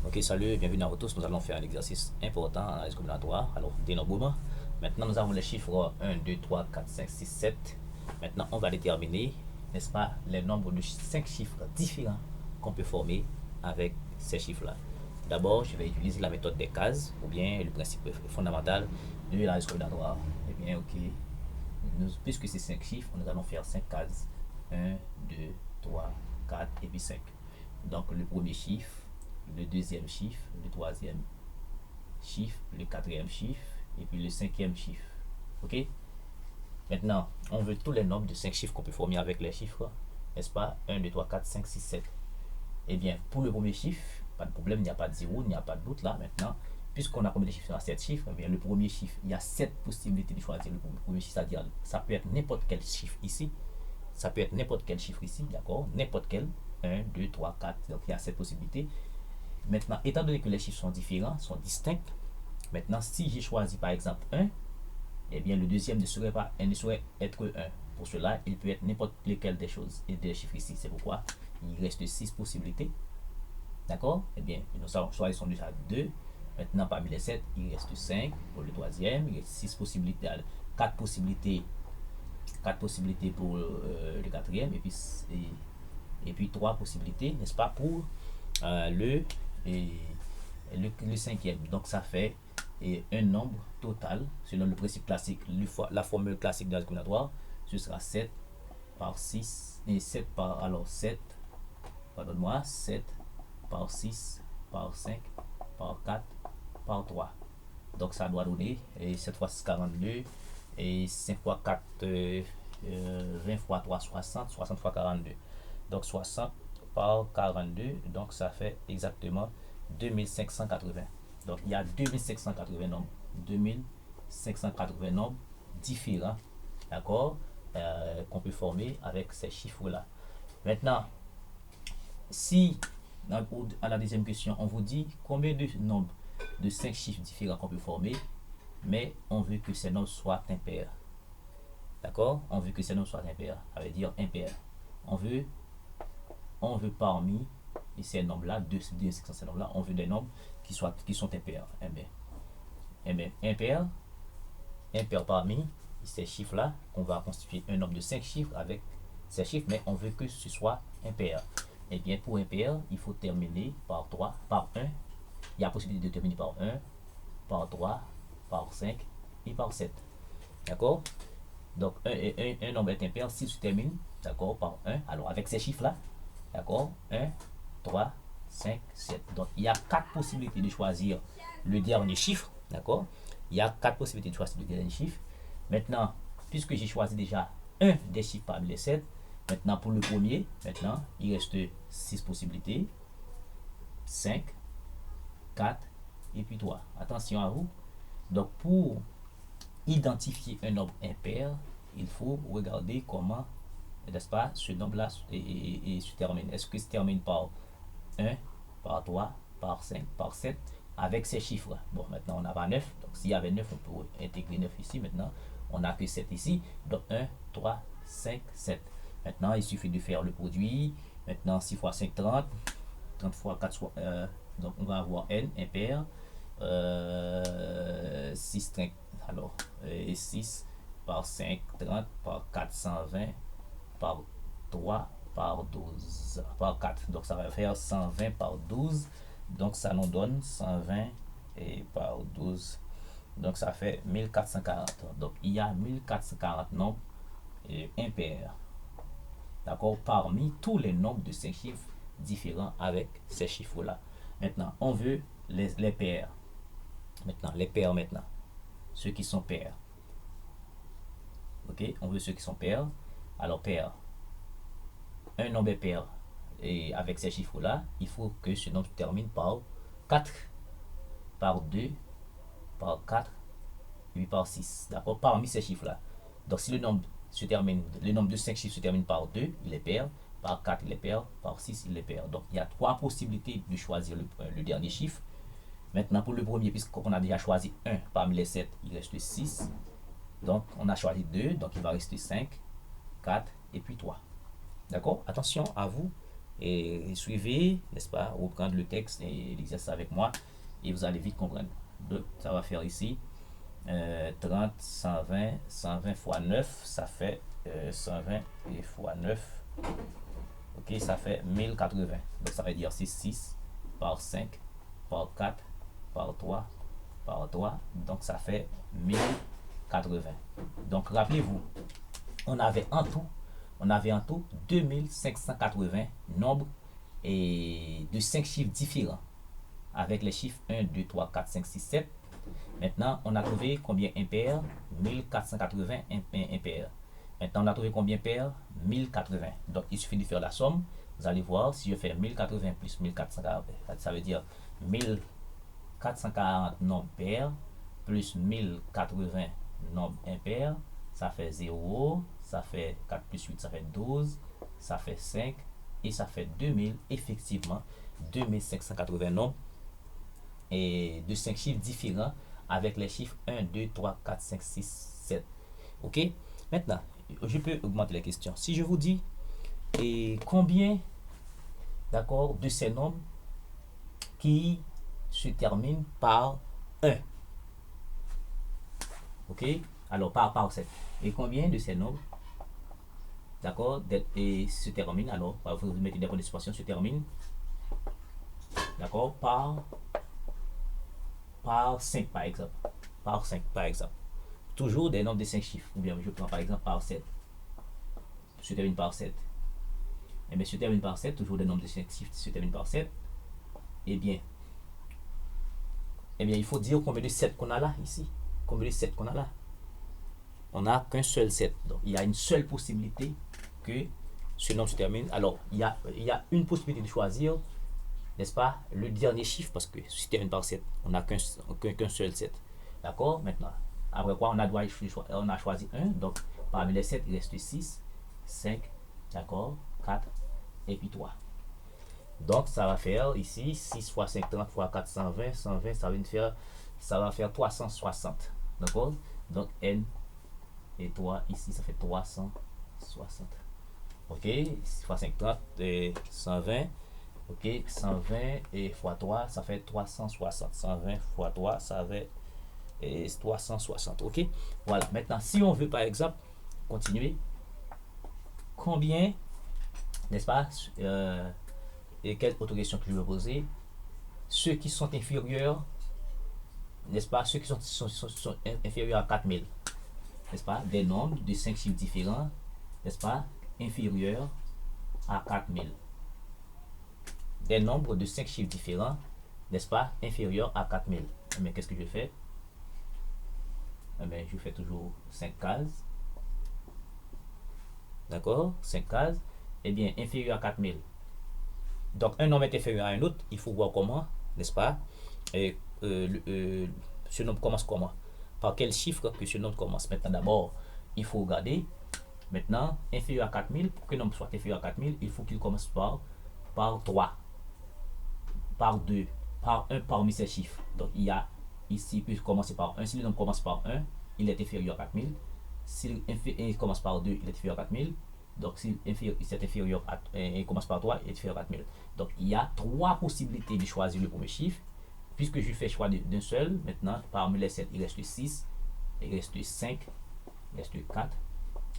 Ok, salut, bienvenue à vous tous. Nous allons faire un exercice important en analyse combinatoire. Alors, dénombrement. Maintenant, nous avons les chiffres 1, 2, 3, 4, 5, 6, 7. Maintenant, on va déterminer, n'est-ce pas, les nombres de 5 chiffres différents qu'on peut former avec ces chiffres-là. D'abord, je vais utiliser la méthode des cases, ou bien le principe fondamental de l'analyse combinatoire. Eh bien, ok. Puisque c'est 5 chiffres, nous allons faire 5 cases. Un, 2, 3, 4 et puis 5. Donc, le premier chiffre, le deuxième chiffre, le troisième chiffre, le quatrième chiffre et puis le cinquième chiffre. Ok? Maintenant, on veut tous les nombres de 5 chiffres qu'on peut former avec les chiffres, n'est-ce pas? Un, 2, 3, 4, 5, 6, 7. Eh bien, pour le premier chiffre, pas de problème, il n'y a pas de zéro, il n'y a pas de doute là maintenant. Puisqu'on a combien de chiffres à 7 chiffres, eh bien, le premier chiffre, il y a 7 possibilités de choisir le premier chiffre, c'est-à-dire ça peut être n'importe quel chiffre ici, ça peut être n'importe quel chiffre ici, d'accord? N'importe quel, un, 2, 3, 4, donc il y a 7 possibilités. Maintenant, étant donné que les chiffres sont différents, sont distincts, maintenant, si j'ai choisi par exemple 1, eh bien le deuxième ne serait pas, elle ne saurait être 1. Pour cela, il peut être n'importe lequel des choses et des chiffres ici. C'est pourquoi il reste 6 possibilités. D'accord? Eh bien, nous choisissons déjà 2. Maintenant, parmi les 7, il reste 5 pour le troisième. Il reste 6 possibilités, 4 possibilités, 4 possibilités pour le quatrième. Et puis 3 possibilités, n'est-ce pas, pour et le cinquième. Donc ça fait un nombre total, selon le principe classique, la formule classique de la combinatoire, ce sera 7 par 6, et 7 par, alors 7, pardonne-moi, 7 par 6, par 5, par 4, par 3. Donc ça doit donner, et 7 fois 6, 42, et 5 fois 4, 20 fois 3, 60, 60 fois 42. Donc 60 par 42, donc ça fait exactement 2580. Donc il y a 2580 nombres. 2580 nombres différents, d'accord, qu'on peut former avec ces chiffres-là. Maintenant, si à la deuxième question, on vous dit combien de nombres de 5 chiffres différents qu'on peut former, mais on veut que ces nombres soient impairs. D'accord? On veut que ces nombres soient impairs. Ça veut dire impair. On veut parmi ces nombres-là, ces nombres-là, on veut des nombres qui sont impairs. Impair parmi ces chiffres-là, on va constituer un nombre de 5 chiffres avec ces chiffres, mais on veut que ce soit impair. Et bien, pour impair, il faut terminer par 3, par 1. Il y a la possibilité de terminer par 1, par 3, par 5 et par 7. D'accord? Donc, un nombre est impair s'il se termine, d'accord, par 1. Alors, avec ces chiffres-là, d'accord, 1, 3, 5, 7. Donc, il y a 4 possibilités de choisir le dernier chiffre, d'accord? Il y a 4 possibilités de choisir le dernier chiffre. Maintenant, puisque j'ai choisi déjà un des chiffres parmi les 7, maintenant pour le premier, maintenant, il reste 6 possibilités. 5, 4 et puis 3. Attention à vous. Donc, pour identifier un nombre impair, il faut regarder comment, n'est-ce pas, ce nombre-là se termine. Est-ce que se termine par 1, par 3, par 5, par 7, avec ces chiffres? Bon, maintenant on n'a pas 9, donc s'il y avait 9, on peut intégrer 9 ici. Maintenant, on n'a que 7 ici, donc 1, 3, 5, 7. Maintenant, il suffit de faire le produit. Maintenant, 6 fois 5, 30. 30 fois 4, donc on va avoir n impair. 6, 30, alors, et 6 par 5, 30, par 420, par 3, par 12, par 4. Donc ça va faire 120 par 12. Donc ça nous donne 120 et par 12. Donc ça fait 1440. Donc il y a 1440 nombres impairs. D'accord? Parmi tous les nombres de ces chiffres différents avec ces chiffres-là. Maintenant, on veut les pairs. Maintenant, les pairs maintenant. Ceux qui sont pairs. Ok? On veut ceux qui sont pairs. Alors, pairs. Un nombre est pair. Et avec ces chiffres-là, il faut que ce nombre se termine par 4, par 2, par 4, et puis par 6. D'accord? Parmi ces chiffres-là. Donc, si le nombre de 5 chiffres se termine par 2, il est pair. Par 4, il est pair. Par 6, il est pair. Donc, il y a 3 possibilités de choisir le dernier chiffre. Maintenant, pour le premier, puisqu'on a déjà choisi 1 parmi les 7, il reste 6. Donc, on a choisi 2, donc il va rester 5, 4 et puis 3. D'accord? Attention à vous Et suivez, n'est-ce pas, reprendre le texte et l'exercice avec moi et vous allez vite comprendre. Donc, ça va faire ici 30, 120 fois 9, ça fait 120 et fois 9, ok, ça fait 1080. Donc, ça veut dire 6 par 5, par 4, par 3, par 3. Donc, ça fait 1080. Donc, rappelez-vous, on avait en tout 2580 nombres et de 5 chiffres différents avec les chiffres 1, 2, 3, 4, 5, 6, 7. Maintenant, on a trouvé combien impair? 1480 impairs. Maintenant, on a trouvé combien pair? 1080. Donc, il suffit de faire la somme. Vous allez voir, si je fais 1080 plus 1440, ça veut dire 1440 nombres pairs plus 1080 nombres impairs. Ça fait 0, ça fait 4 plus 8, ça fait 12, ça fait 5 et ça fait 2000, effectivement, 2580 nombres et de 5 chiffres différents avec les chiffres 1, 2, 3, 4, 5, 6, 7. Ok? Maintenant, je peux augmenter la question. Si je vous dis, et combien, d'accord, de ces nombres qui se terminent par 1? Ok? Alors, par 7. Et combien de ces nombres, d'accord, et se terminent, alors, vous mettez des points d'expression, se terminent, d'accord, par 5 par exemple. Par 5 par exemple. Toujours des nombres de 5 chiffres. Ou bien je prends par exemple par 7. Se termine par 7. Et bien se termine par 7, toujours des nombres de 5 chiffres se terminent par 7. Eh bien, il faut dire combien de 7 qu'on a là, ici. Combien de 7 qu'on a là. On n'a qu'un seul 7. Donc, il y a une seule possibilité que ce nombre se termine. Alors, il y a une possibilité de choisir, n'est-ce pas, le dernier chiffre, parce que se termine par 7. On n'a qu'un seul 7. D'accord? Maintenant, après quoi, on a choisi 1. Donc, parmi les 7, il reste 6, 5, d'accord, 4, et puis 3. Donc, ça va faire ici 6 fois 5, 30 fois 4, 120. 120, ça va faire 360. D'accord? Donc, N et 3, ici, ça fait 360. Ok? 6 fois 5, 30 et 120. Ok? 120 et fois 3, ça fait 360. 120 fois 3, ça fait 360. Ok? Voilà. Maintenant, si on veut, par exemple, continuer, combien, n'est-ce pas, et quelle autre question que je veux poser? Ceux qui sont inférieurs, n'est-ce pas, ceux qui sont inférieurs à 4000, n'est-ce pas, des nombres de 5 chiffres différents, n'est-ce pas, inférieurs à 4000. Des nombres de 5 chiffres différents, n'est-ce pas, inférieurs à 4000. Mais qu'est-ce que je fais? Je fais toujours 5 cases. D'accord? 5 cases. Eh bien, inférieur à 4000. Donc, un nombre est inférieur à un autre. Il faut voir comment, n'est-ce pas? Et ce nombre commence comment? Par quel chiffre que ce nombre commence? Maintenant, d'abord, il faut regarder. Maintenant, inférieur à 4000, pour que le nombre soit inférieur à 4000, il faut qu'il commence par 3, par 2, par 1 parmi ces chiffres. Donc, il y a ici, il peut commencer par 1. Si le nombre commence par 1, il est inférieur à 4000. S'il commence par 2, il est inférieur à 4000. Donc, s'il est inférieur à, il commence par 3, il est inférieur à 4000. Donc, il y a 3 possibilités de choisir le premier chiffre. Puisque je fais choix d'un seul, maintenant, parmi les 7, il reste 6, il reste 5, il reste 4,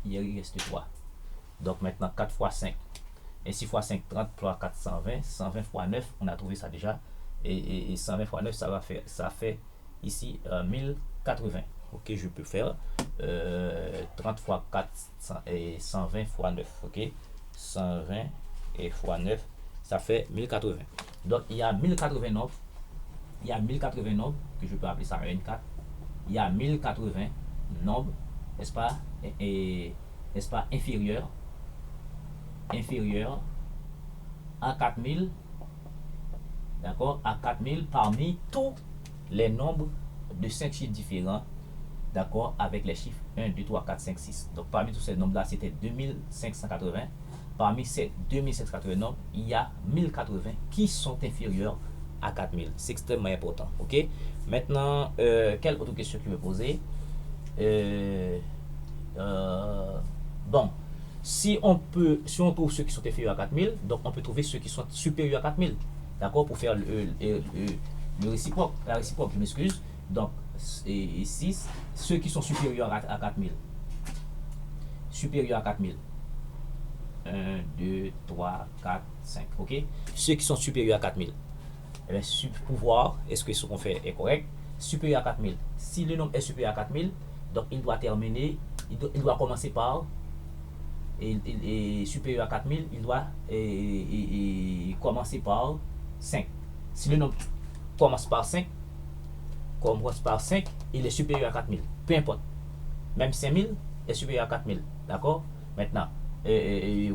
il reste 3. Donc, maintenant, 4 fois 5. Et 6 fois 5, 30, 3, 4, 120. 120 fois 9, on a trouvé ça déjà. Et 120 fois 9, ça fait ici 1080. Ok, je peux faire 30 fois 4 et 120 fois 9. Ok, 120 et fois 9, ça fait 1080. Donc, il y a 1080 nombres. Il y a 1080 nombres, que je peux appeler ça N4. Il y a 1080 nombres, n'est-ce pas, n'est-ce pas, inférieurs à 4000, d'accord, à 4000 parmi tous les nombres de 5 chiffres différents, d'accord, avec les chiffres 1, 2, 3, 4, 5, 6. Donc, parmi tous ces nombres-là, c'était 2580. Parmi ces 2580 nombres, il y a 1080 qui sont inférieurs à 4000. C'est extrêmement important. Ok? Maintenant, quelle autre question que je vais poser? Bon, Si on trouve ceux qui sont inférieurs à 4000, donc on peut trouver ceux qui sont supérieurs à 4000. D'accord? Pour faire le réciproque, la réciproque, je m'excuse. Donc, ici, ceux qui sont supérieurs à 4000. Supérieurs à 4000. 1, 2, 3, 4, 5. OK? Ceux qui sont supérieurs à 4000. Eh bien, pour voir est-ce que ce qu'on fait est correct, supérieur à 4000. Si le nombre est supérieur à 4000, donc il doit terminer, il doit commencer par, et supérieur à 4000, il doit commencer par 5. Si le nombre commence par 5, il est supérieur à 4000. Peu importe. Même 5000 est supérieur à 4000. D'accord? Maintenant,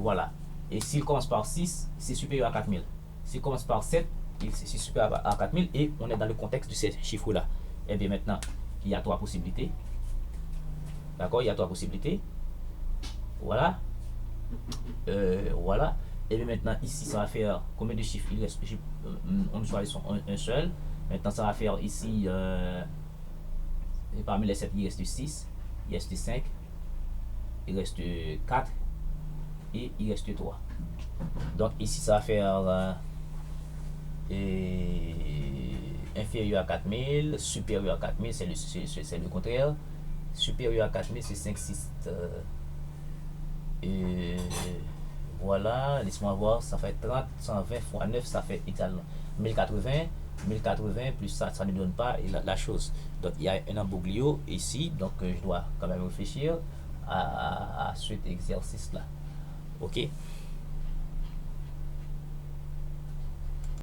voilà. Et s'il commence par 6, c'est supérieur à 4000. S'il commence par 7, c'est supérieur à 4000 et on est dans le contexte de ces chiffres-là. Et bien maintenant, il y a 3 possibilités. D'accord? Il y a 3 possibilités. Voilà. Voilà. Et bien maintenant, ici, ça va faire combien de chiffres il reste? On choisit un seul. Maintenant, ça va faire ici, parmi les 7, il reste 6, il reste 5, il reste 4 et il reste 3. Donc ici, ça va faire inférieur à 4000, supérieur à 4000, c'est le contraire. Supérieur à 4000, c'est 5, 6. Voilà, laisse-moi voir, ça fait 30, 120 fois 9, ça fait également 1080. 1080 plus ça ne donne pas la chose. Donc il y a un embouglio ici, donc je dois quand même réfléchir à cet exercice là. Ok?